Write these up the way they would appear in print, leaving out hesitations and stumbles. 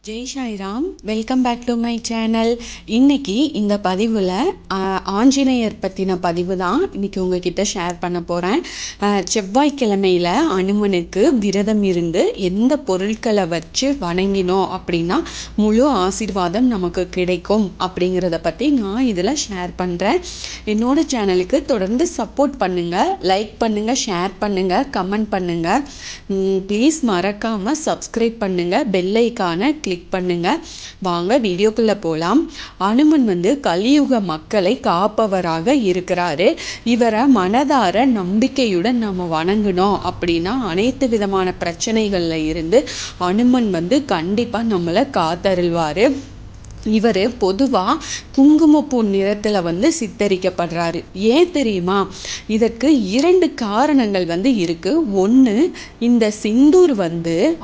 Jai Sairam, welcome back to my channel. இன்னைக்கு இந்த பதிவில் ஆஞ்சநேயர் பற்றின பதிவு தான் இன்னைக்கு உங்ககிட்ட ஷேர் பண்ண போகிறேன். செவ்வாய்க்கிழமையில் அனுமனுக்கு விரதம் இருந்து எந்த பொருட்களை வச்சு வணங்கினோம் அப்படின்னா முழு ஆசீர்வாதம் நமக்கு கிடைக்கும் அப்படிங்கிறத பற்றி நான் இதில் ஷேர் பண்ணுறேன். என்னோட சேனலுக்கு தொடர்ந்து சப்போர்ட் பண்ணுங்கள், லைக் பண்ணுங்கள், ஷேர் பண்ணுங்கள், கமெண்ட் பண்ணுங்கள். ப்ளீஸ் மறக்காமல் சப்ஸ்கிரைப் பண்ணுங்கள், பெல் ஐக்கானை கிளிக் பண்ணுங்க. வாங்க வீடியோக்குள்ள போலாம். அனுமன் கலியுக மக்களை காப்பவராக இருக்கிறாரு. இவரை மனதார நம்பிக்கையுடன் நம்ம வணங்கணும் அப்படின்னா அனைத்து விதமான பிரச்சனைகள்ல இருந்து அனுமன் கண்டிப்பா நம்மளை காத்தருள்வாரு. இவர் பொதுவாக குங்குமப்பூ நிறத்தில் சித்தரிக்கப்படுறாரு. ஏன் தெரியுமா? இதற்கு 2 காரணங்கள் இருக்குது. ஒன்று, இந்த சிந்தூர்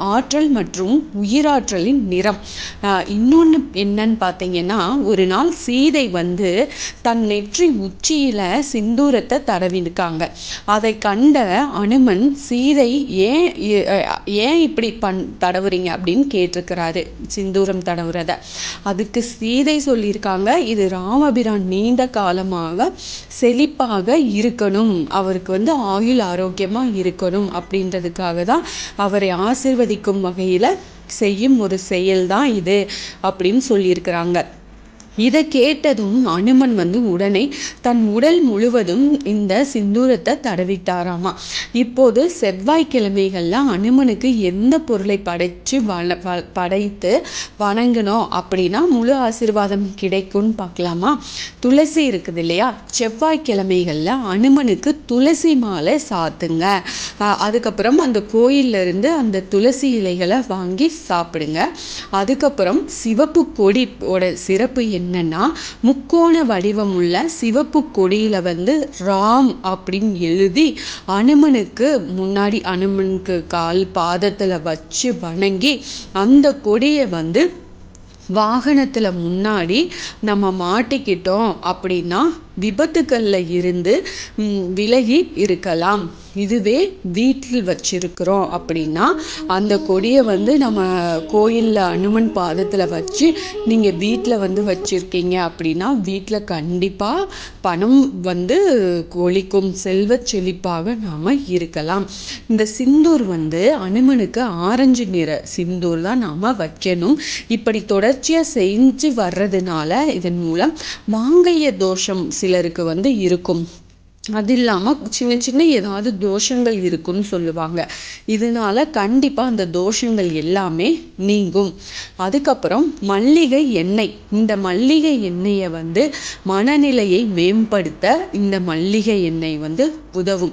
ஆற்றல் மற்றும் உயிராற்றலின் நிறம். இன்னொன்று என்னன்னு பார்த்தீங்கன்னா, ஒரு நாள் சீதை தன் நெற்றி உச்சியில் சிந்தூரத்தை தடவிருக்காங்க. அதை கண்ட அனுமன் சீதை ஏன் இப்படி தடவுறீங்க அப்படின்னு கேட்டிருக்கிறாரு, சிந்தூரம் தடவுறத. அதுக்கு சீதை சொல்லியிருக்காங்க, இது ராமபிரான் நீண்ட காலமாக செழிப்பாக இருக்கணும், அவருக்கு ஆயுள் ஆரோக்கியமாக இருக்கணும் அப்படின்றதுக்காக தான் அவரை ஆசீர்வதிக்கும் வகையில் செய்யும் ஒரு செயல்தான் இது அப்படின்னு சொல்லியிருக்கிறாங்க. இதை கேட்டதும் அனுமன் உடனே தன் உடல் முழுவதும் இந்த சிந்தூரத்தை தடவிட்டாராமா. இப்போது செவ்வாய்க்கிழமைகள்ல அனுமனுக்கு எந்த பொருளை படைத்து வணங்கணும் அப்படின்னா முழு ஆசீர்வாதம் கிடைக்கும்னு பார்க்கலாமா? துளசி இருக்குது இல்லையா? செவ்வாய்க்கிழமைகள்ல அனுமனுக்கு துளசி மாலை சாத்துங்க. அதுக்கப்புறம் அந்த கோயில்ல இருந்து அந்த துளசி இலைகளை வாங்கி சாப்பிடுங்க. அதுக்கப்புறம் சிவப்பு கொடியோட சிறப்பு என்னன்னா, முக்கோண வடிவம் உள்ள சிவப்பு கொடியில ராம் அப்படின்னு எழுதி அனுமனுக்கு முன்னாடி அனுமனுக்கு கால் பாதத்துல வச்சு வணங்கி அந்த கொடியை வாகனத்துல முன்னாடி நம்ம மாட்டிக்கிட்டோம் அப்படின்னா விபத்துக்கள்ல இருந்து விலகி இருக்கலாம். இதுவே வீட்டில் வச்சிருக்கிறோம் அப்படின்னா அந்த கொடியை நம்ம கோயிலில் அனுமன் பாதத்தில் வச்சு நீங்கள் வீட்டில் வச்சுருக்கீங்க அப்படின்னா வீட்டில் கண்டிப்பாக பணம் கொழிக்கும், செல்வ செழிப்பாக நாம் இருக்கலாம். இந்த சிந்தூர் அனுமனுக்கு ஆரஞ்சு நிற சிந்தூர் தான் நாம் வைக்கணும். இப்படி தொடர்ச்சியாக செஞ்சு வர்றதுனால இதன் மூலம் மாங்கல்ய தோஷம் சிலருக்கு இருக்கும். அது இல்லாமல் சின்ன சின்ன ஏதாவது தோஷங்கள் இருக்குன்னு சொல்லுவாங்க. இதனால கண்டிப்பாக அந்த தோஷங்கள் எல்லாமே நீங்கும். அதுக்கப்புறம் மல்லிகை எண்ணெய். இந்த மல்லிகை எண்ணெயை மனநிலையை மேம்படுத்த இந்த மல்லிகை எண்ணெய் உதவும்.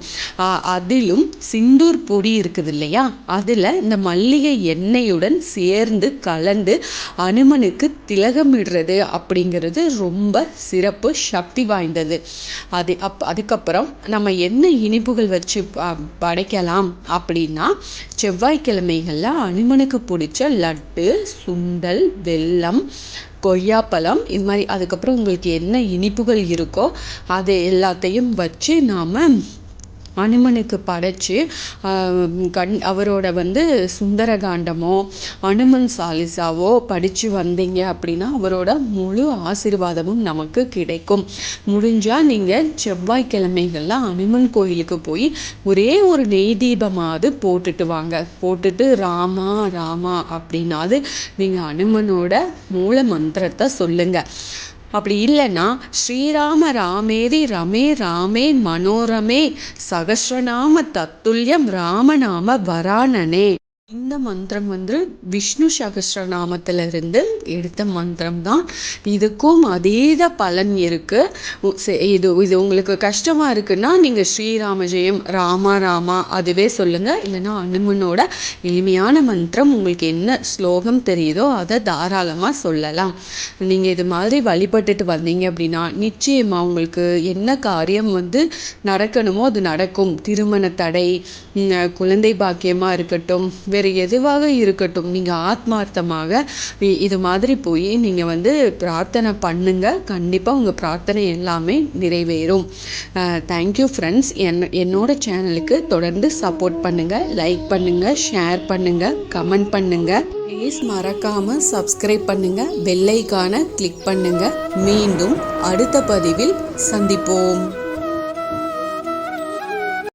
அதிலும் சிந்தூர் பொடி இருக்குது இல்லையா? அதில் இந்த மல்லிகை எண்ணெயுடன் சேர்ந்து கலந்து அனுமனுக்கு திலகமிடுறது அப்படிங்கிறது ரொம்ப சிறப்பு, சக்தி வாய்ந்தது. அதுக்கப்புறம் நம்ம என்ன இனிப்புகள் வச்சு படைக்கலாம் அப்படின்னா செவ்வாய்க்கிழமைகள்ல அனுமனுக்கு பிடிச்ச லட்டு, சுண்டல், வெல்லம், கொய்யாப்பழம், இது மாதிரி அதுக்கப்புறம் உங்களுக்கு என்ன இனிப்புகள் இருக்கோ அதை எல்லாத்தையும் வச்சு நாம் அனுமனுக்கு படைச்சு அவரோட சுந்தரகாண்டமோ அனுமன் சாலிசாவோ படித்து வந்தீங்க அப்படின்னா அவரோட முழு ஆசீர்வாதமும் நமக்கு கிடைக்கும். முடிஞ்சால் நீங்கள் செவ்வாய்க்கிழமைகள்ல அனுமன் கோயிலுக்கு போய் ஒரே ஒரு நெய் தீபமாவது போட்டுட்டு வாங்க. போட்டுட்டு ராமா ராமா அப்படின்னாது நீங்கள் அனுமனோட மூல மந்திரத்தை சொல்லுங்க. அப்படி இல்லைன்னா ஸ்ரீராம ராமேதி ரமே ராமே மனோரமே சகஸ்ரநாம தத்துல்யம் ராமநாம வரானனே. இந்த மந்திரம் விஷ்ணு சகஸ்ரநாமத்திலிருந்து எடுத்த மந்திரம் தான். இதுக்கும் அதீத பலன் இருக்கு. இது உங்களுக்கு கஷ்டமா இருக்குன்னா நீங்க ஸ்ரீராம ஜெயம், ராமா ராமா அதுவே சொல்லுங்க. இல்லைன்னா அனுமனோட எளிமையான மந்திரம் உங்களுக்கு என்ன ஸ்லோகம் தெரியுதோ அதை தாராளமா சொல்லலாம். நீங்க இது மாதிரி வழிபட்டுட்டு வந்தீங்க அப்படின்னா நிச்சயமா உங்களுக்கு என்ன காரியம் நடக்கணுமோ அது நடக்கும். திருமண தடை, குழந்தை பாக்கியமா இருக்கட்டும், வேறு எதுவாக இருக்கட்டும், நீங்கள் ஆத்மார்த்தமாக இது மாதிரி போய் நீங்கள் வந்து பிரார்த்தனை பண்ணுங்க. கண்டிப்பாக உங்கள் பிரார்த்தனை எல்லாமே நிறைவேறும். Thank you friends. என்னோட சேனலுக்கு தொடர்ந்து சப்போர்ட் பண்ணுங்கள், லைக் பண்ணுங்கள், ஷேர் பண்ணுங்கள், கமெண்ட் பண்ணுங்கள். ப்ளீஸ் மறக்காமல் சப்ஸ்கிரைப் பண்ணுங்கள், பெல் ஐகானை கிளிக் பண்ணுங்கள். மீண்டும் அடுத்த பதிவில் சந்திப்போம்.